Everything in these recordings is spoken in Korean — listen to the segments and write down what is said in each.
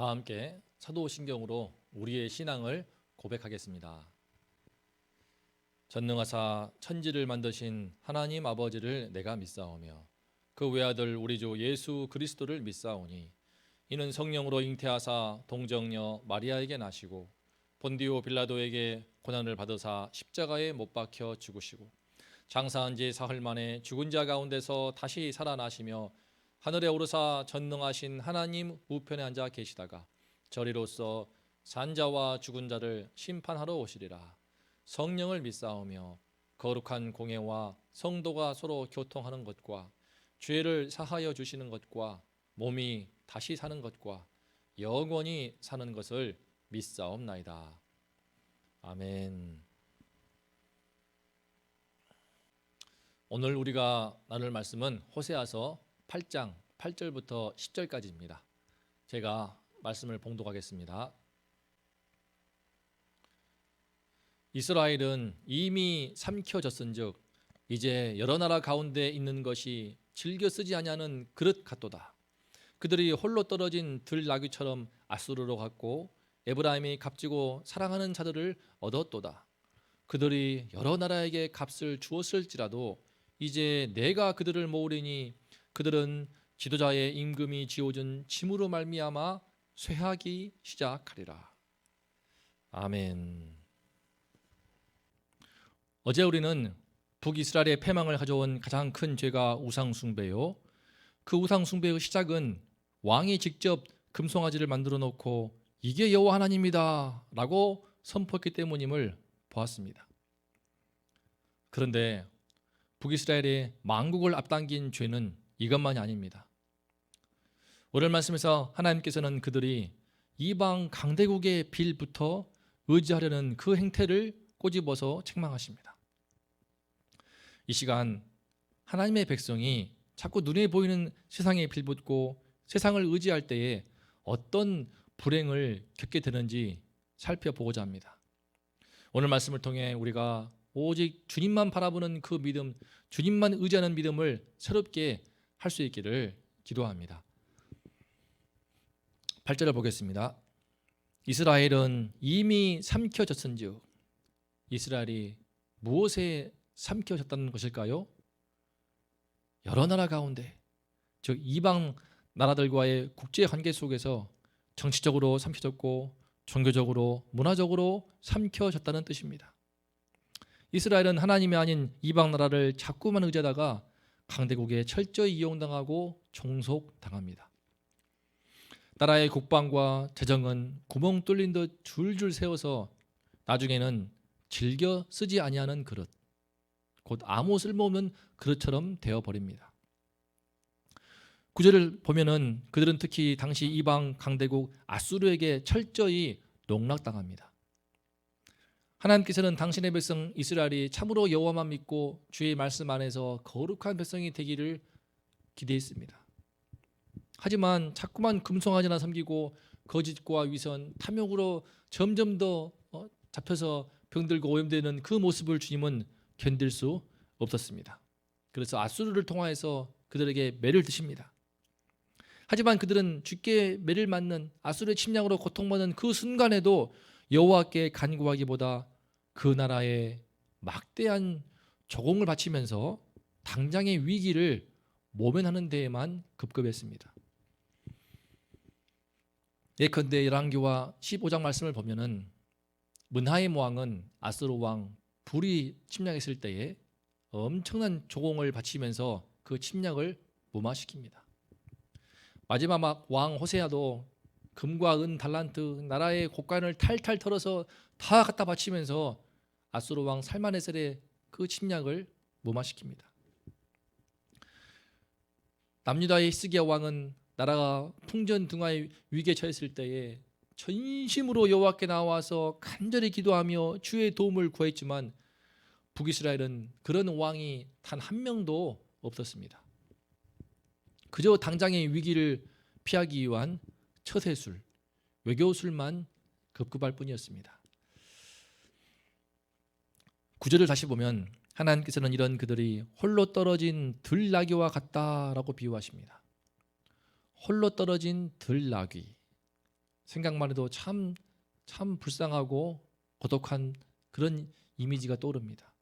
다 함께 사도신경으로 우리의 신앙을 고백하겠습니다. 전능하사 천지를 만드신 하나님 아버지를 내가 믿사오며 그 외아들 우리 주 예수 그리스도를 믿사오니 이는 성령으로 잉태하사 동정녀 마리아에게 나시고 본디오 빌라도에게 고난을 받으사 십자가에 못 박혀 죽으시고 장사한 지 사흘 만에 죽은 자 가운데서 다시 살아나시며 하늘에 오르사 전능하신 하나님 우편에 앉아 계시다가 저리로서 산자와 죽은 자를 심판하러 오시리라. 성령을 믿사오며 거룩한 공예와 성도가 서로 교통하는 것과 죄를 사하여 주시는 것과 몸이 다시 사는 것과 영원히 사는 것을 믿사옵나이다. 아멘. 오늘 우리가 나눌 말씀은 호세아서 8장 8절부터 10절까지입니다. 제가 말씀을 봉독하겠습니다. 이스라엘은 이미 삼켜졌은즉 이제 여러 나라 가운데 있는 것이 즐겨 쓰지 아니하는 그릇 같도다. 그들이 홀로 떨어진 들나귀처럼 아수르로 갔고 에브라임이 값지고 사랑하는 자들을 얻었도다. 그들이 여러 나라에게 값을 주었을지라도 이제 내가 그들을 모으리니 그들은 지도자의 임금이 지어준 짐으로 말미암아 쇠하기 시작하리라. 아멘. 어제 우리는 북이스라엘의 패망을 가져온 가장 큰 죄가 우상숭배요. 그 우상숭배의 시작은 왕이 직접 금송아지를 만들어 놓고 이게 여호와 하나님이다 라고 선포했기 때문임을 보았습니다. 그런데 북이스라엘의 망국을 앞당긴 죄는 이것만이 아닙니다. 오늘 말씀에서 하나님께서는 그들이 이방 강대국의 빌부터 의지하려는 그 행태를 꼬집어서 책망하십니다. 이 시간 하나님의 백성이 자꾸 눈에 보이는 세상에 빌붙고 세상을 의지할 때에 어떤 불행을 겪게 되는지 살펴보고자 합니다. 오늘 말씀을 통해 우리가 오직 주님만 바라보는 그 믿음, 주님만 의지하는 믿음을 새롭게 할 수 있기를 기도합니다. 8절을 보겠습니다. 이스라엘은 이미 삼켜졌은즉, 이스라엘이 무엇에 삼켜졌다는 것일까요? 여러 나라 가운데, 즉 이방 나라들과의 국제 관계 속에서 정치적으로 삼켜졌고 종교적으로 문화적으로 삼켜졌다는 뜻입니다. 이스라엘은 하나님이 아닌 이방 나라를 자꾸만 의지하다가 강대국에 철저히 이용당하고 종속당합니다. 나라의 국방과 재정은 구멍 뚫린 듯 줄줄 세워서 나중에는 즐겨 쓰지 아니하는 그릇, 곧 아무 쓸모없는 그릇처럼 되어버립니다. 구절을 보면은 그들은 특히 당시 이방 강대국 아수르에게 철저히 농락당합니다. 하나님께서는 당신의 백성 이스라엘이 참으로 여호와만 믿고 주의 말씀 안에서 거룩한 백성이 되기를 기대했습니다. 하지만 자꾸만 금송아지나 섬기고 거짓과 위선, 탐욕으로 점점 더 잡혀서 병들고 오염되는 그 모습을 주님은 견딜 수 없었습니다. 그래서 아수르를 통하여서 그들에게 매를 드십니다. 하지만 그들은 주께 매를 맞는 아수르의 침략으로 고통받는 그 순간에도 여호와께 간구하기보다 그 나라에 막대한 조공을 바치면서 당장의 위기를 모면하는 데에만 급급했습니다. 예컨대 열왕기와 15장 말씀을 보면은 문하임 왕은 아수르 왕 불이 침략했을 때에 엄청난 조공을 바치면서 그 침략을 무마시킵니다. 마지막 왕 호세아도 금과 은, 달란트, 나라의 곳간을 탈탈 털어서 다 갖다 바치면서 아수르 왕 살마네셀의 그 침략을 무마시킵니다. 남유다의 히스기야 왕은 나라가 풍전등화의 위기에 처했을 때에 전심으로 여호와께 나와서 간절히 기도하며 주의 도움을 구했지만 북이스라엘은 그런 왕이 단 한 명도 없었습니다. 그저 당장의 위기를 피하기 위한 처세술, 외교술만 급급할 뿐이었습니다. 구절을 다시 보면 하나님께서는 이런 그들이 홀로 떨어진 들나귀와 같다라고 비유하십니다. 홀로 떨어진 들나귀. 생각만 해도 참 불쌍하고 고독한 그런 이미지가 떠오릅니다.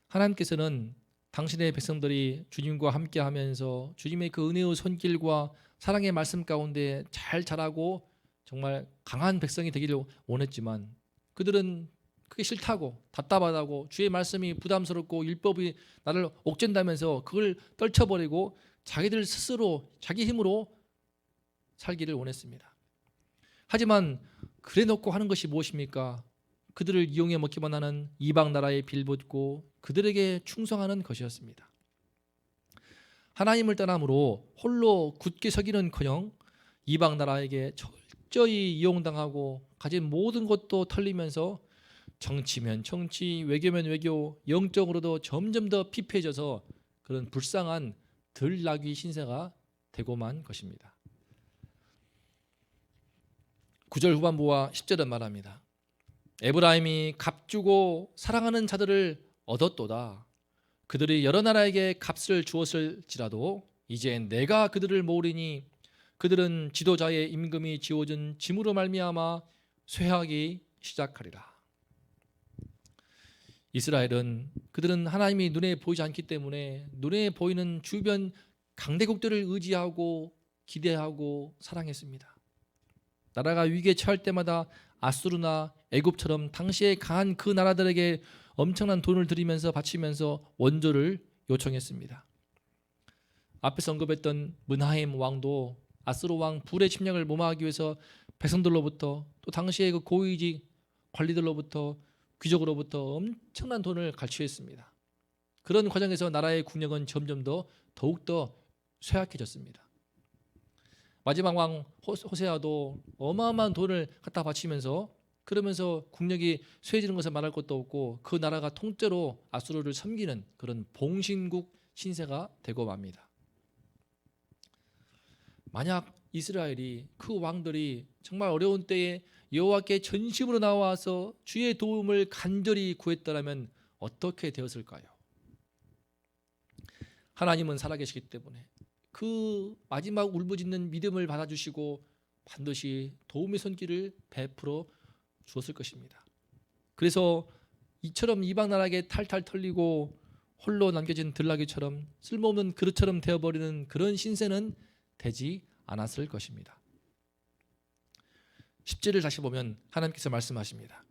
하나님께서는 당신의 백성들이 주님과 함께하면서 주님의 그 은혜의 손길과 사랑의 말씀 가운데 잘 자라고 정말 강한 백성이 되기를 원했지만 그들은 그게 싫다고 답답하다고 주의 말씀이 부담스럽고 율법이 나를 옥죄다면서 그걸 떨쳐버리고 자기들 스스로 자기 힘으로 살기를 원했습니다. 하지만 그래 놓고 하는 것이 무엇입니까? 그들을 이용해 먹기만 하는 이방 나라에 빌붙고 그들에게 충성하는 것이었습니다. 하나님을 떠남으로 홀로 굳게 서기는커녕 이방 나라에게 철저히 이용당하고 가진 모든 것도 털리면서 정치면 정치, 외교면 외교, 영적으로도 점점 더 피폐해져서 그런 불쌍한 들나귀 신세가 되고만 것입니다. 9절 후반부와 10절은 말합니다. 에브라임이 값주고 사랑하는 자들을 얻었도다. 그들이 여러 나라에게 값을 주었을지라도 이제 내가 그들을 모으리니 그들은 지도자의 임금이 지어준 짐으로 말미암아 쇠하기 시작하리라. 이스라엘은 그들은 하나님이 눈에 보이지 않기 때문에 눈에 보이는 주변 강대국들을 의지하고 기대하고 사랑했습니다. 나라가 위기에 처할 때마다 아수르나 애굽처럼 당시에 강한 그 나라들에게 엄청난 돈을 들이면서 바치면서 원조를 요청했습니다. 앞에서 언급했던 므나헴 왕도 아수르 왕 불의 침략을 무마하기 위해서 백성들로부터 또 당시의 그 고위직 관리들로부터 귀족으로부터 엄청난 돈을 갈취했습니다. 그런 과정에서 나라의 국력은 점점 더욱더 쇠약해졌습니다. 마지막 왕 호세아도 어마어마한 돈을 갖다 바치면서 그러면서 국력이 쇠해지는 것을 말할 것도 없고 그 나라가 통째로 아수르를 섬기는 그런 봉신국 신세가 되고 맙니다. 만약 이스라엘이 그 왕들이 정말 어려운 때에 여호와께 전심으로 나와서 주의 도움을 간절히 구했더라면 어떻게 되었을까요? 하나님은 살아계시기 때문에 그 마지막 울부짖는 믿음을 받아주시고 반드시 도움의 손길을 베풀어 주었을 것입니다. 그래서 이처럼 이방 나라에게 탈탈 털리고 홀로 남겨진 들나귀처럼 쓸모없는 그릇처럼 되어버리는 그런 신세는 되지 않았을 것입니다. 10절을 다시 보면 하나님께서 말씀하십니다.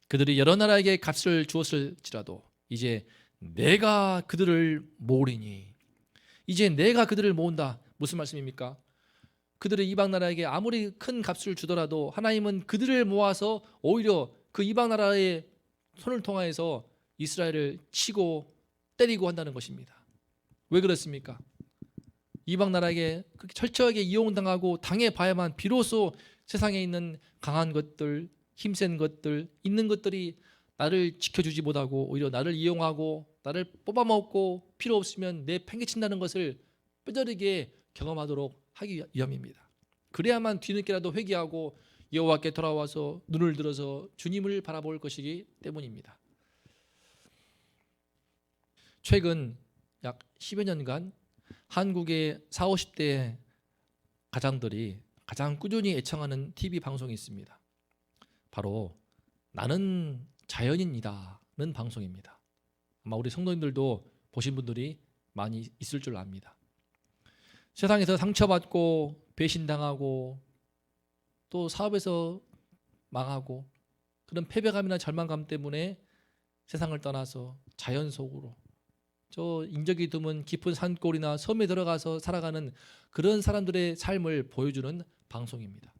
그들이 여러 나라에게 값을 주었을지라도 이제 내가 그들을 모으리니 이제 내가 그들을 모은다. 무슨 말씀입니까? 그들의 이방 나라에게 아무리 큰 값을 주더라도 하나님은 그들을 모아서 오히려 그 이방 나라의 손을 통하여서 이스라엘을 치고 때리고 한다는 것입니다. 왜 그렇습니까? 이방 나라에게 그렇게 철저하게 이용당하고 당해봐야만 비로소 세상에 있는 강한 것들, 힘센 것들, 있는 것들이 나를 지켜주지 못하고 오히려 나를 이용하고 나를 뽑아먹고 필요 없으면 내 팽개친다는 것을 뼈저리게 경험하도록 하기 위함입니다. 그래야만 뒤늦게라도 회개하고 여호와께 돌아와서 눈을 들어서 주님을 바라볼 것이기 때문입니다. 최근 약 10여 년간 한국의 40, 50대 가장들이 가장 꾸준히 애청하는 TV 방송이 있습니다. 바로 나는 자연인이다는 방송입니다. 아마 우리 성도님들도 보신 분들이 많이 있을 줄 압니다. 세상에서 상처받고 배신당하고 또 사업에서 망하고 그런 패배감이나 절망감 때문에 세상을 떠나서 자연 속으로 저 인적이 드문 깊은 산골이나 섬에 들어가서 살아가는 그런 사람들의 삶을 보여주는 방송입니다.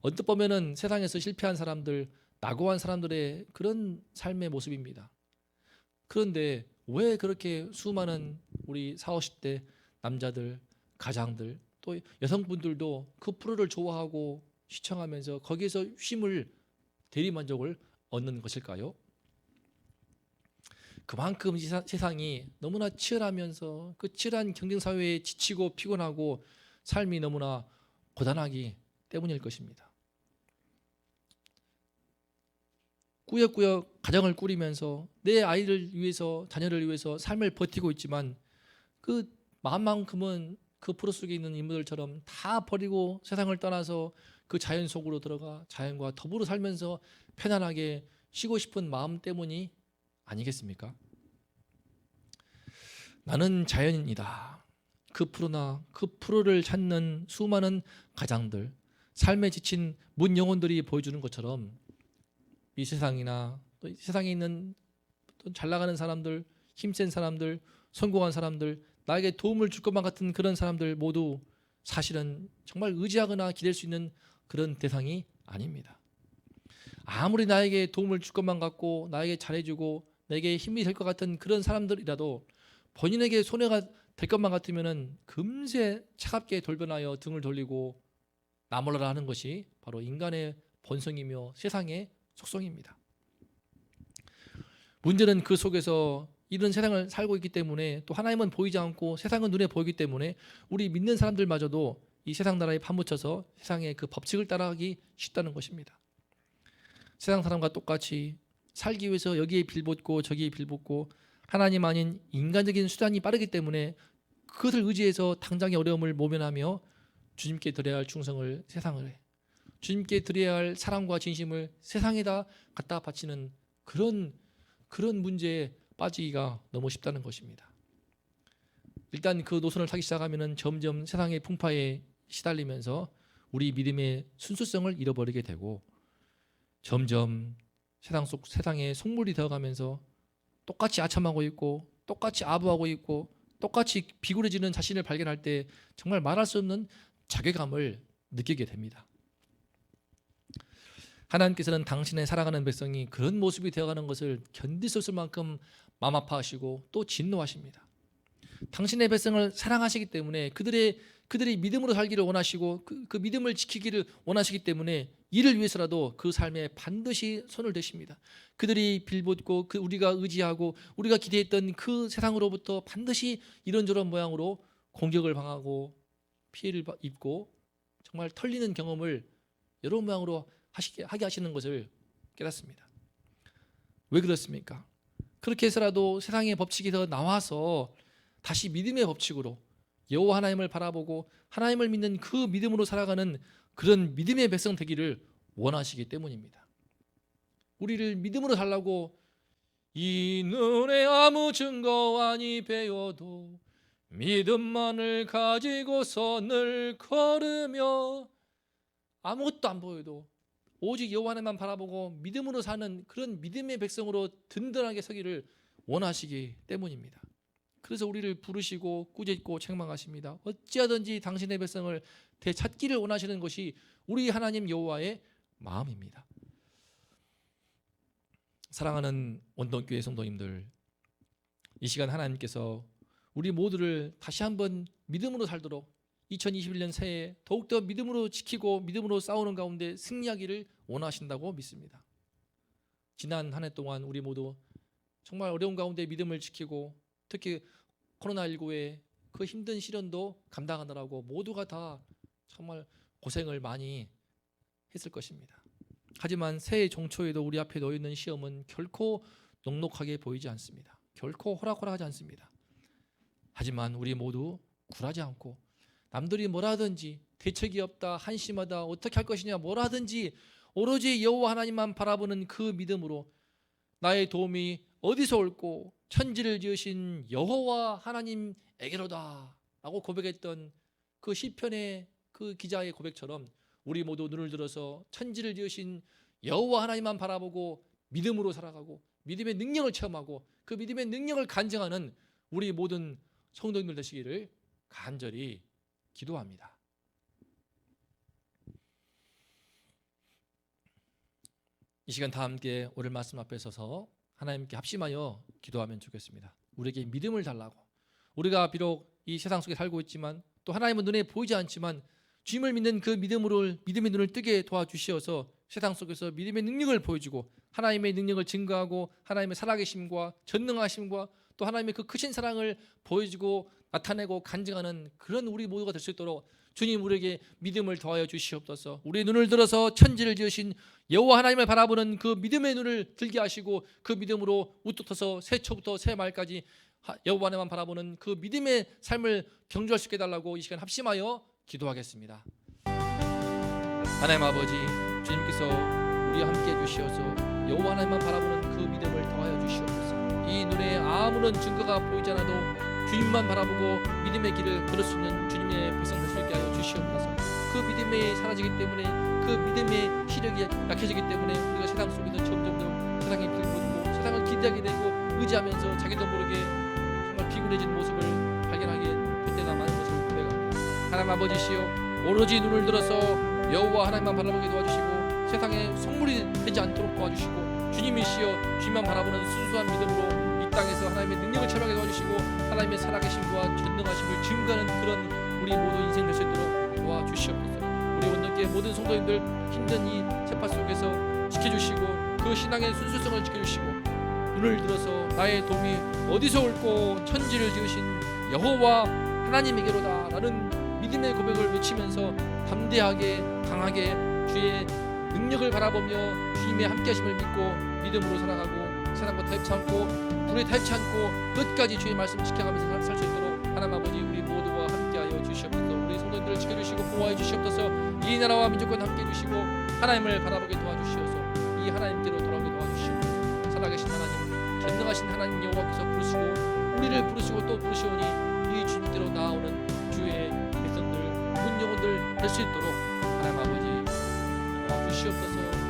언뜻 보면은 세상에서 실패한 사람들, 낙오한 사람들의 그런 삶의 모습입니다. 그런데 왜 그렇게 수많은 우리 40, 50대 남자들, 가장들, 또 여성분들도 그 프로를 좋아하고 시청하면서 거기에서 쉼을 대리만족을 얻는 것일까요? 그만큼 세상이 너무나 치열하면서 그 치열한 경쟁사회에 지치고 피곤하고 삶이 너무나 고단하기 때문일 것입니다. 꾸역꾸역 가정을 꾸리면서 내 아이를 위해서 자녀를 위해서 삶을 버티고 있지만 그 마음만큼은 그 프로 속에 있는 인물들처럼 다 버리고 세상을 떠나서 그 자연 속으로 들어가 자연과 더불어 살면서 편안하게 쉬고 싶은 마음 때문이 아니겠습니까? 나는 자연이다. 그 푸르를 찾는 수많은 가장들, 삶에 지친 문 영혼들이 보여주는 것처럼 이 세상이나 또 세상에 있는 또 잘 나가는 사람들, 힘센 사람들, 성공한 사람들, 나에게 도움을 줄 것만 같은 그런 사람들 모두 사실은 정말 의지하거나 기댈 수 있는 그런 대상이 아닙니다. 아무리 나에게 도움을 줄 것만 같고 나에게 잘해주고 내게 힘이 될 것 같은 그런 사람들이라도 본인에게 손해가 될 것만 같으면 금세 차갑게 돌변하여 등을 돌리고 나몰라라 하는 것이 바로 인간의 본성이며 세상의 속성입니다. 문제는 그 속에서 이런 세상을 살고 있기 때문에 또 하나님은 보이지 않고 세상은 눈에 보이기 때문에 우리 믿는 사람들마저도 이 세상 나라에 파묻혀서 세상의 그 법칙을 따라가기 쉽다는 것입니다. 세상 사람과 똑같이 살기 위해서 여기에 빌붙고 저기에 빌붙고 하나님 아닌 인간적인 수단이 빠르기 때문에 그것을 의지해서 당장의 어려움을 모면하며 주님께 드려야 할 충성을 세상을 해, 주님께 드려야 할 사랑과 진심을 세상에다 갖다 바치는 그런 문제에 빠지기가 너무 쉽다는 것입니다. 일단 그 노선을 타기 시작하면 점점 세상의 풍파에 시달리면서 우리 믿음의 순수성을 잃어버리게 되고 점점 세상의 속물이 되어가면서 똑같이 아첨하고 있고 똑같이 아부하고 있고 똑같이 비굴해지는 자신을 발견할 때 정말 말할 수 없는 자괴감을 느끼게 됩니다. 하나님께서는 당신의 사랑하는 백성이 그런 모습이 되어가는 것을 견딜 수 없을 만큼 마음 아파하시고 또 진노하십니다. 당신의 백성을 사랑하시기 때문에 그들이 믿음으로 살기를 원하시고 그 믿음을 지키기를 원하시기 때문에 이를 위해서라도 그 삶에 반드시 손을 대십니다. 그들이 빌붙고 우리가 의지하고 우리가 기대했던 그 세상으로부터 반드시 이런저런 모양으로 공격을 당하고 피해를 입고 정말 털리는 경험을 여러 모양으로 하게 하시는 것을 깨닫습니다. 왜 그렇습니까? 그렇게 해서라도 세상의 법칙에서 나와서 다시 믿음의 법칙으로 여호와 하나님을 바라보고 하나님을 믿는 그 믿음으로 살아가는 그런 믿음의 백성 되기를 원하시기 때문입니다. 우리를 믿음으로 살라고 이 눈에 아무 증거 아니 배워도 믿음만을 가지고서 늘 걸으며 아무것도 안 보여도 오직 여호와 하나님만 바라보고 믿음으로 사는 그런 믿음의 백성으로 든든하게 서기를 원하시기 때문입니다. 그래서 우리를 부르시고 꾸짖고 책망하십니다. 어찌하든지 당신의 백성을 되찾기를 원하시는 것이 우리 하나님 여호와의 마음입니다. 사랑하는 원동교회 성도님들, 이 시간 하나님께서 우리 모두를 다시 한번 믿음으로 살도록 2021년 새해 더욱더 믿음으로 지키고 믿음으로 싸우는 가운데 승리하기를 원하신다고 믿습니다. 지난 한 해 동안 우리 모두 정말 어려운 가운데 믿음을 지키고 특히 코로나19의 그 힘든 시련도 감당하느라고 모두가 다 정말 고생을 많이 했을 것입니다. 하지만 새해 종초에도 우리 앞에 놓여 있는 시험은 결코 녹록하게 보이지 않습니다. 결코 호락호락하지 않습니다. 하지만 우리 모두 굴하지 않고 남들이 뭐라 하든지 대책이 없다, 한심하다, 어떻게 할 것이냐 뭐라 하든지 오로지 여호와 하나님만 바라보는 그 믿음으로 나의 도움이 어디서 올고 천지를 지으신 여호와 하나님에게로다 라고 고백했던 그 시편의 그 기자의 고백처럼 우리 모두 눈을 들어서 천지를 지으신 여호와 하나님만 바라보고 믿음으로 살아가고 믿음의 능력을 체험하고 그 믿음의 능력을 간증하는 우리 모든 성도님들 되시기를 간절히 기도합니다. 이 시간 다 함께 오늘 말씀 앞에 서서 하나님께 합심하여 기도하면 좋겠습니다. 우리에게 믿음을 달라고, 우리가 비록 이 세상 속에 살고 있지만 또 하나님은 눈에 보이지 않지만 주님을 믿는 그 믿음의 눈을 뜨게 도와주시어서 세상 속에서 믿음의 능력을 보여주고 하나님의 능력을 증거하고 하나님의 살아계심과 전능하심과 또 하나님의 그 크신 사랑을 보여주고 나타내고 간증하는 그런 우리 모두가 될 수 있도록 주님 우리에게 믿음을 더하여 주시옵소서. 우리의 눈을 들어서 천지를 지으신 여호와 하나님을 바라보는 그 믿음의 눈을 들게 하시고 그 믿음으로 우뚝터서 새초부터 새말까지 여호와 하나님만 바라보는 그 믿음의 삶을 경주할 수 있게 해달라고 이 시간 합심하여 기도하겠습니다. 하나님 아버지, 주님께서 우리와 함께 해주시어서 여호와 하나님만 바라보는 그 믿음을 더하여 주시옵소서. 이 눈에 아무런 증거가 보이지 않아도 주님만 바라보고 믿음의 길을 걸을 수 있는 주님의 백성 될 수 있게 하여 주시옵소서. 그 믿음이 사라지기 때문에, 그 믿음의 시력이 약해지기 때문에 우리가 세상 속에서 점점점 세상에 빌붙고 세상을 기대하게 되고 의지하면서 자기도 모르게 정말 피곤해진 모습을 발견하게 될 때가 많은 것을 고백합니다. 하나님 아버지시여, 오로지 눈을 들어서 여호와 하나님만 바라보게 도와주시고 세상에 속물이 되지 않도록 도와주시고, 주님이시여 주님만 바라보는 순수한 믿음으로 이 땅에서 하나님의 능력을 체험하게 도와주시고 하나님의 살아계심과 전능하심을 증거하는 그런 우리 모두 인생 될 수 있도록 도와주시옵소서. 우리 온전께 모든 성도님들 힘든 이 세파 속에서 지켜주시고 그 신앙의 순수성을 지켜주시고, 눈을 들어서 나의 도움이 어디서 올꼬 천지를 지으신 여호와 하나님에게로다 라는 믿음의 고백을 외치면서 담대하게 강하게 주의 능력을 바라보며 주님의 함께하심을 믿고 믿음으로 살아가고 세상과 타협치 않고 불에 타협치 않고 끝까지 주의 말씀을 지켜가면서 살 수 있도록 하나님 아버지 우리 모두와 함께하여 주시옵소서. 우리 성도들을 지켜주시고 보호하여 주시옵소서. 이 나라와 민족과 함께 해주시고 하나님을 바라보게 도와주시옵소서. 이 하나님께로 돌아오게 도와주시옵소서. 살아계신 하나님, 전능하신 하나님 여호와께서 부르시고 우리를 부르시고 또 부르시오니 이 주님께로 나아오는 주의 백성들, 문 영혼들 될 수 있도록 하나님 아버지 도와주시옵소서.